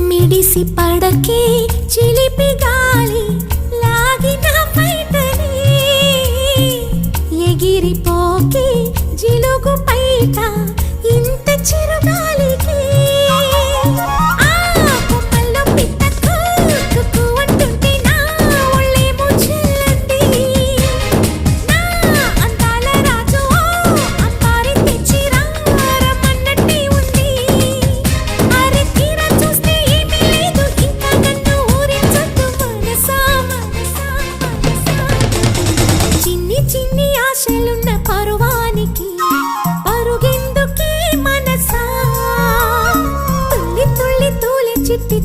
మిడిసి పడకే చిలిపి గాలి లాగిన బయటనే ఎగిరిపోకే జిలుగు పైట ఇంత చిరుగాలికి చిట్టి